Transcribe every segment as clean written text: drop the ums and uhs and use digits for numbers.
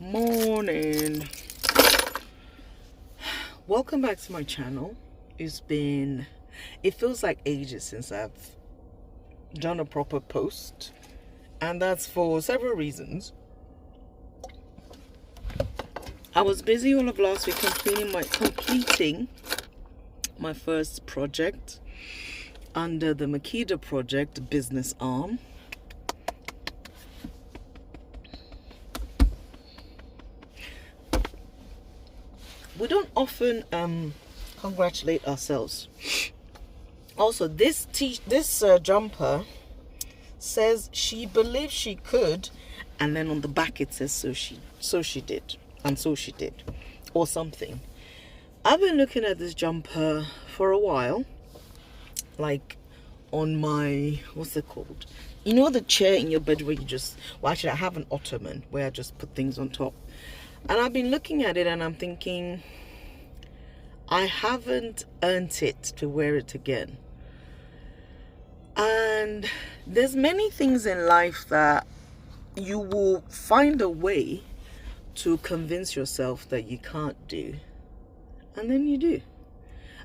Morning. Welcome back to my channel. It feels like ages since I've done a proper post, and that's for several reasons. I was busy all of last week completing my first project under the Makeda project business arm. We don't often congratulate ourselves. Also, this jumper says she believed she could, and then on the back it says so she did, and so she did, or something. I've been looking at this jumper for a while, like on my, what's it called? You know the chair in your bed where you just, well actually I have an ottoman where I just put things on top. And I've been looking at it and I'm thinking, I haven't earned it to wear it again. And there's many things in life that you will find a way to convince yourself that you can't do. And then you do.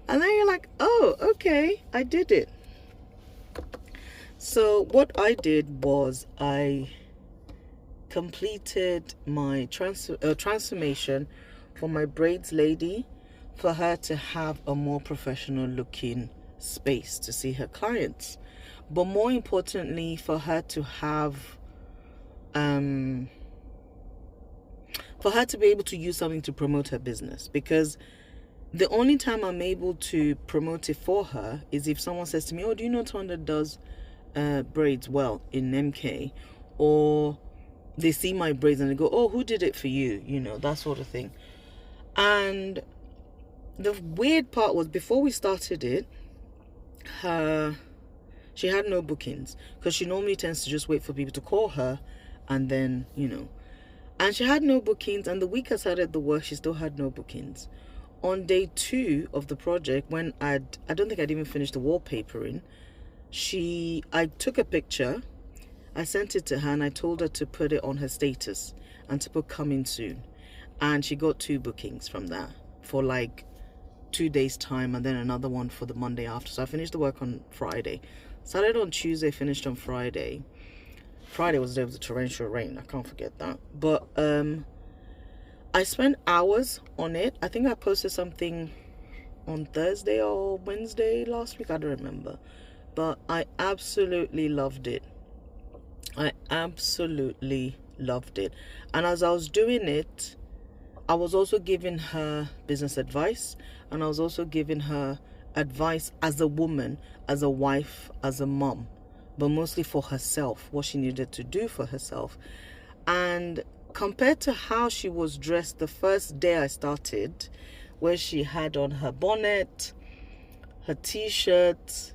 And then you're like, oh, okay, I did it. So what I did was I completed my transformation for my braids lady, for her to have a more professional looking space to see her clients, but more importantly for her to have for her to be able to use something to promote her business, because the only time I'm able to promote it for her is if someone says to me, oh, do you know Tonda does braids well in MK, or they see my braids and they go, oh, who did it for you? You know, that sort of thing. And the weird part was, before we started it, she had no bookings, because she normally tends to just wait for people to call her and then, you know. And she had no bookings, and the week I started the work, she still had no bookings. On day 2 of the project, when I don't think I'd even finished the wallpapering, I took a picture, I sent it to her, and I told her to put it on her status and to put coming soon. And she got 2 bookings from that for like 2 days time, and then another one for the Monday after. So I finished the work on Friday, started on Tuesday, finished on Friday. Friday was the day of the torrential rain, I can't forget that. But I spent hours on it. I think I posted something on Thursday or Wednesday last week, I don't remember, but I absolutely loved it. I absolutely loved it. And as I was doing it, I was also giving her business advice, and I was also giving her advice as a woman, as a wife, as a mom, but mostly for herself, what she needed to do for herself. And compared to how she was dressed the first day I started, where she had on her bonnet, her t-shirt,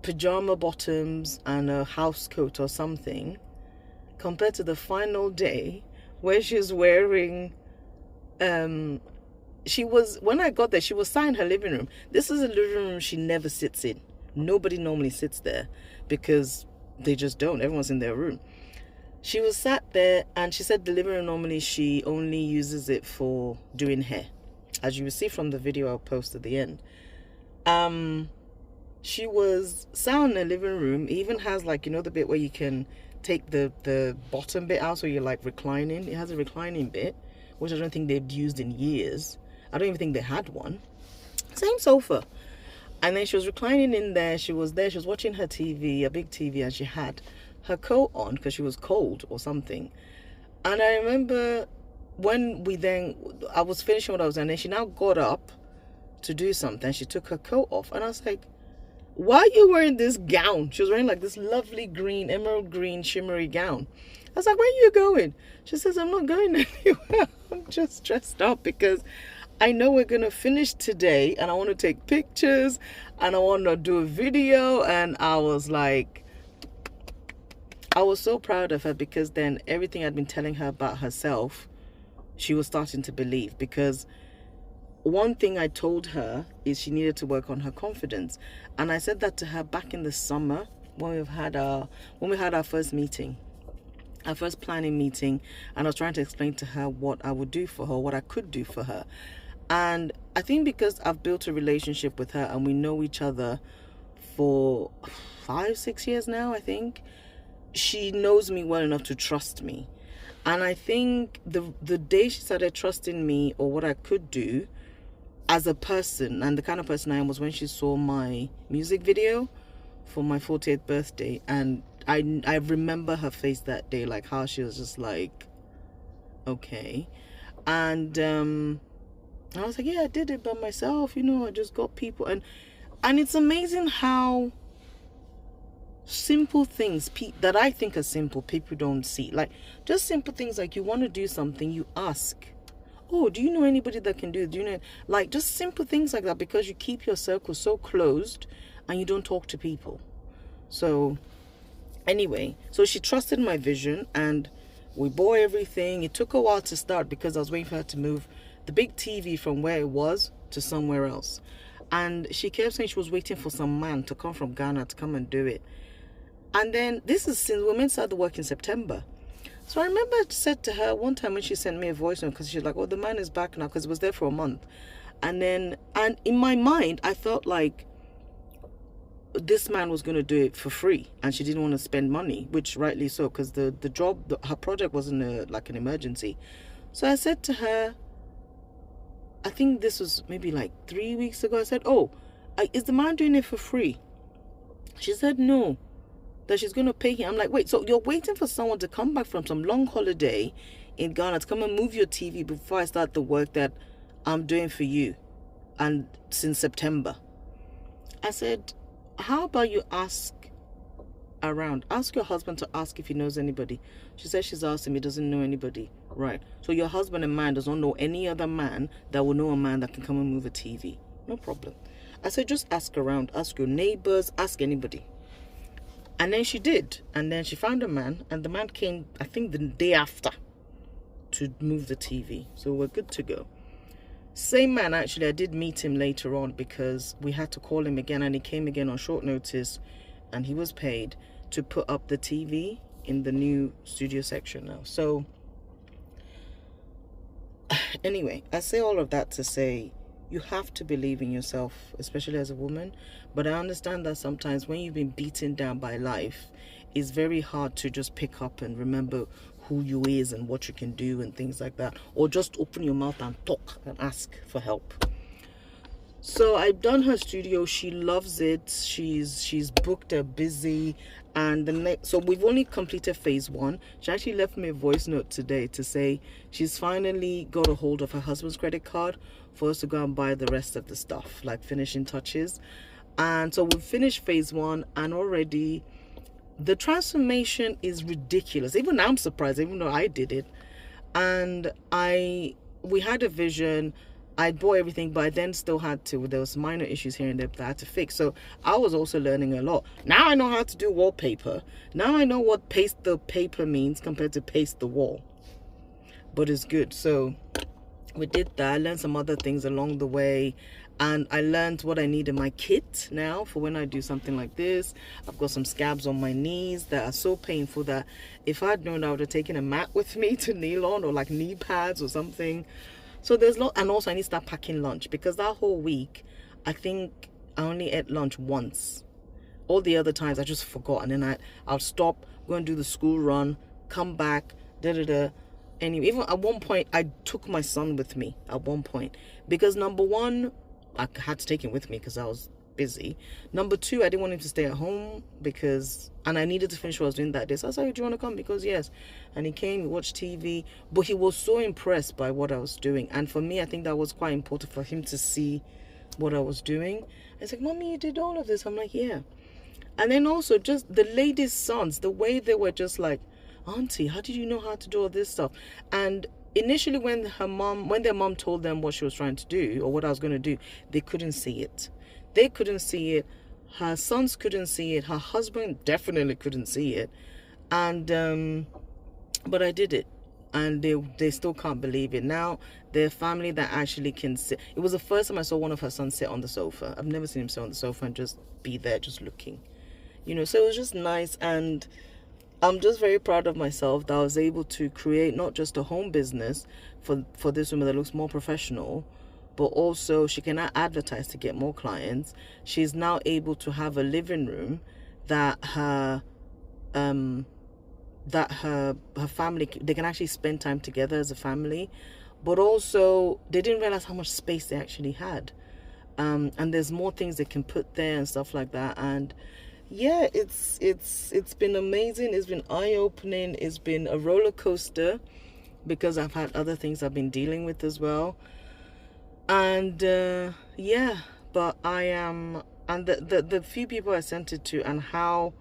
pajama bottoms, and a house coat or something, compared to the final day where she's wearing when I got there, she was sat in her living room. This is a living room she never sits in. Nobody normally sits there because they just don't. Everyone's in their room. She was sat there, and she said the living room normally she only uses it for doing hair, as you will see from the video I'll post at the end. She was sat in the living room. It even has, like, you know, the bit where you can take the bottom bit out, so you're like reclining. It has a reclining bit, which I don't think they've used in years. I don't even think they had one. Same sofa. And then she was reclining in there. She was watching her TV, a big TV, and she had her coat on because she was cold or something. And I remember when I was finishing what I was doing, and then she now got up to do something. She took her coat off, and I was like, why are you wearing this gown? She was wearing like this lovely green, emerald green, shimmery gown. I was like, where are you going? She says, I'm not going anywhere. I'm just dressed up because I know we're going to finish today, and I want to take pictures, and I want to do a video. And I was like, I was so proud of her, because then everything I'd been telling her about herself, she was starting to believe. Because one thing I told her is she needed to work on her confidence. And I said that to her back in the summer when we had our first meeting. our first planning meeting, and I was trying to explain to her what I would do for her, what I could do for her. And I think because I've built a relationship with her and we know each other for 5-6 years now, I think she knows me well enough to trust me. And I think the day she started trusting me or what I could do as a person and the kind of person I am was when she saw my music video for my 40th birthday. And I remember her face that day, like how she was just like, okay. And I was like, yeah, I did it by myself, you know, I just got people. And it's amazing how simple things that I think are simple, people don't see. Like, just simple things like you want to do something, you ask, oh, do you know anybody that can do it? Do you know? Like, just simple things like that, because you keep your circle so closed and you don't talk to people. So anyway, so she trusted my vision and we bought everything. It took a while to start because I was waiting for her to move the big TV from where it was to somewhere else. And she kept saying she was waiting for some man to come from Ghana to come and do it. And then this is since we meant to start the work in September. So I remember I said to her one time when she sent me a voice note, because she's like, oh, the man is back now, because it was there for a month. And in my mind, I felt like this man was going to do it for free and she didn't want to spend money, which rightly so, because the job, her project wasn't like an emergency. So I said to her, I think this was maybe like 3 weeks ago, I said, oh, is the man doing it for free? She said no, that she's going to pay him. I'm like, wait, so you're waiting for someone to come back from some long holiday in Ghana to come and move your TV before I start the work that I'm doing for you, and since September? I said, how about you ask around, ask your husband to ask if he knows anybody. She said she's asked him, he doesn't know anybody. Right, so your husband and man does not know any other man that will know a man that can come and move a TV. No problem. I said, just ask around, ask your neighbors, ask anybody. And then she did, and then she found a man, and the man came, I think, the day after to move the TV. So we're good to go. Same man, actually, I did meet him later on because we had to call him again, and he came again on short notice, and he was paid to put up the TV in the new studio section now. So anyway, I say all of that to say you have to believe in yourself, especially as a woman. But I understand that sometimes when you've been beaten down by life, it's very hard to just pick up and remember who you is and what you can do and things like that, or just open your mouth and talk and ask for help. So I've done her studio. She loves it. She's booked a busy, and so we've only completed phase 1. She actually left me a voice note today to say she's finally got a hold of her husband's credit card for us to go and buy the rest of the stuff, like finishing touches. And so we've finished phase 1, and already the transformation is ridiculous. Even I'm surprised, even though I did it. And we had a vision. I bought everything, but I then still had to, there was minor issues here and there that I had to fix. So I was also learning a lot. Now I know how to do wallpaper. Now I know what paste the paper means compared to paste the wall. But it's good. So we did that. I learned some other things along the way. And I learned what I need in my kit now for when I do something like this. I've got some scabs on my knees that are so painful that if I'd known, I would have taken a mat with me to kneel on, or like knee pads or something. So there's a lot. And also I need to start packing lunch, because that whole week, I think I only ate lunch once. All the other times I just forgot. And then I'll stop, go and do the school run, come back, Anyway, even at one point, I took my son with me at one point. Because number one, I had to take him with me because I was busy. Number two, I didn't want him to stay at home and I needed to finish what I was doing that day. So I said, do you want to come? Because yes. And he came, he watched TV, but he was so impressed by what I was doing. And for me, I think that was quite important for him to see what I was doing. He's like, Mommy, you did all of this. I'm like, yeah. And then also just the ladies' sons, the way they were just like, Auntie, how did you know how to do all this stuff? And initially when their mom told them what she was trying to do or what I was going to do, they couldn't see it. They couldn't see it. Her sons couldn't see it. Her husband definitely couldn't see it. And but I did it, and they still can't believe it. Now they're a family that actually can sit. It was the first time I saw one of her sons sit on the sofa. I've never seen him sit on the sofa and just be there, just looking, you know. So it was just nice. And I'm just very proud of myself that I was able to create not just a home business for this woman that looks more professional, but also she can now advertise to get more clients. She's now able to have a living room that um her family, they can actually spend time together as a family, but also they didn't realize how much space they actually had. And there's more things they can put there and stuff like that. And yeah, it's been amazing. It's been eye-opening. It's been a roller coaster because I've had other things I've been dealing with as well. And yeah, but I am, and the few people I sent it to and how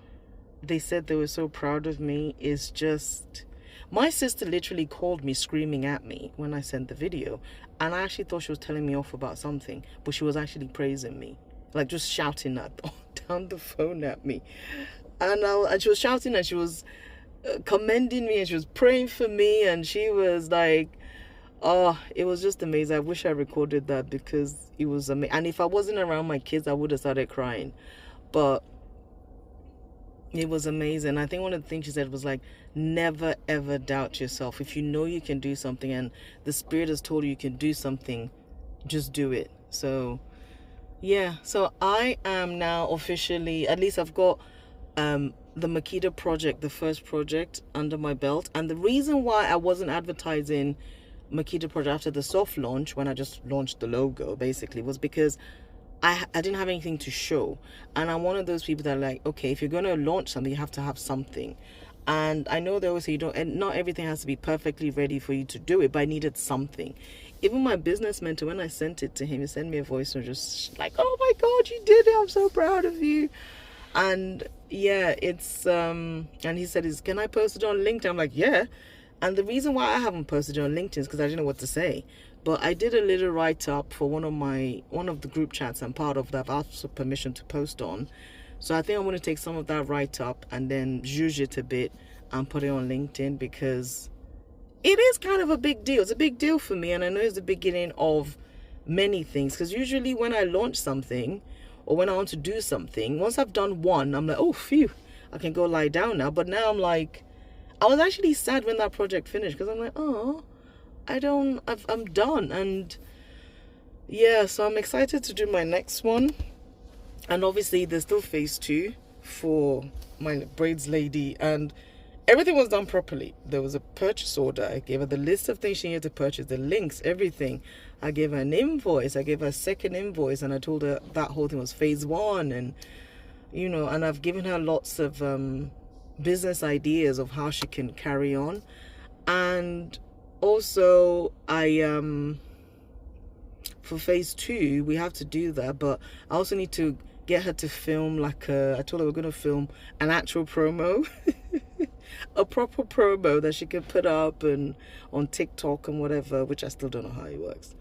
they said they were so proud of me is just, my sister literally called me screaming at me when I sent the video, and I actually thought she was telling me off about something, but she was actually praising me, like just shouting at down the phone at me. And she was shouting and she was commending me and she was praying for me, and she was like, oh, it was just amazing. I wish I recorded that because it was amazing. And if I wasn't around my kids, I would have started crying. But it was amazing. I think one of the things she said was like, never ever doubt yourself. If you know you can do something and the Spirit has told you can do something, just do it. So yeah, so I am now officially, at least I've got the Makita project, the first project under my belt. And the reason why I wasn't advertising Makita project after the soft launch, when I just launched the logo basically, was because I didn't have anything to show. And I'm one of those people that are like, okay, if you're going to launch something, you have to have something. And I know they always say you don't, and not everything has to be perfectly ready for you to do it, but I needed something. Even my business mentor, when I sent it to him, he sent me a voice note just like, oh my God, you did it, I'm so proud of you. And yeah, it's and he said, can I post it on LinkedIn? I'm like, yeah. And the reason why I haven't posted it on LinkedIn is because I didn't know what to say. But I did a little write-up for one of the group chats I'm part of that I've asked for permission to post on. So I think I'm going to take some of that write-up and then zhuzh it a bit and put it on LinkedIn, because it is kind of a big deal. It's a big deal for me, and I know it's the beginning of many things. Because usually when I launch something or when I want to do something, once I've done one, I'm like, oh, phew, I can go lie down now. But now I'm like, I was actually sad when that project finished, because I'm like, oh, I'm done. And yeah, so I'm excited to do my next one. And obviously there's still phase 2 for my braids lady, and everything was done properly. There was a purchase order. I gave her the list of things she needed to purchase, the links, everything. I gave her an invoice. I gave her a second invoice, and I told her that whole thing was phase 1. And you know, and I've given her lots of business ideas of how she can carry on. And also for phase 2 we have to do that, but I also need to get her to film like I told her we're going to film an actual promo a proper promo that she can put up and on TikTok and whatever, which I still don't know how it works.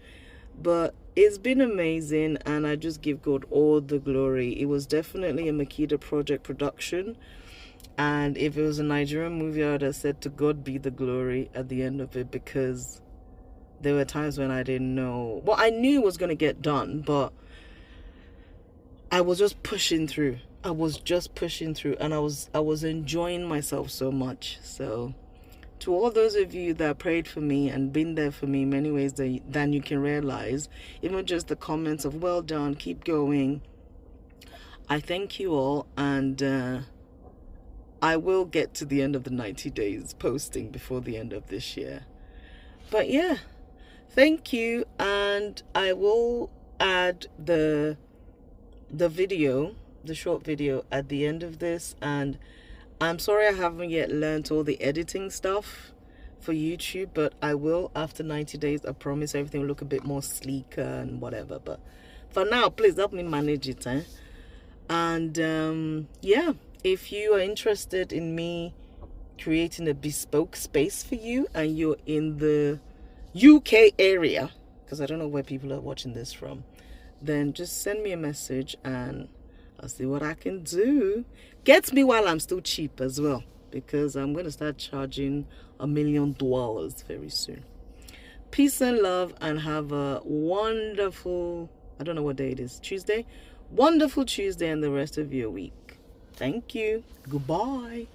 But it's been amazing, and I just give God all the glory. It was definitely a Makita project production, and if it was a Nigerian movie, I would have said to God be the glory at the end of it, because there were times when I didn't know. Well, I knew it was going to get done, but I was just pushing through. I was just pushing through, and I was enjoying myself so much. So to all those of you that prayed for me and been there for me in many ways than you can realize, even just the comments of well done, keep going, I thank you all. And I will get to the end of the 90 days posting before the end of this year. But yeah, thank you. And I will add the video, the short video at the end of this. And I'm sorry I haven't yet learned all the editing stuff for YouTube, but I will after 90 days. I promise everything will look a bit more sleeker and whatever. But for now, please help me manage it. And yeah, if you are interested in me creating a bespoke space for you and you're in the UK area, because I don't know where people are watching this from, then just send me a message and I'll see what I can do. Get me while I'm still cheap as well, because I'm going to start charging $1 million very soon. Peace and love, and have a wonderful, I don't know what day it is, Tuesday? Wonderful Tuesday and the rest of your week. Thank you. Goodbye.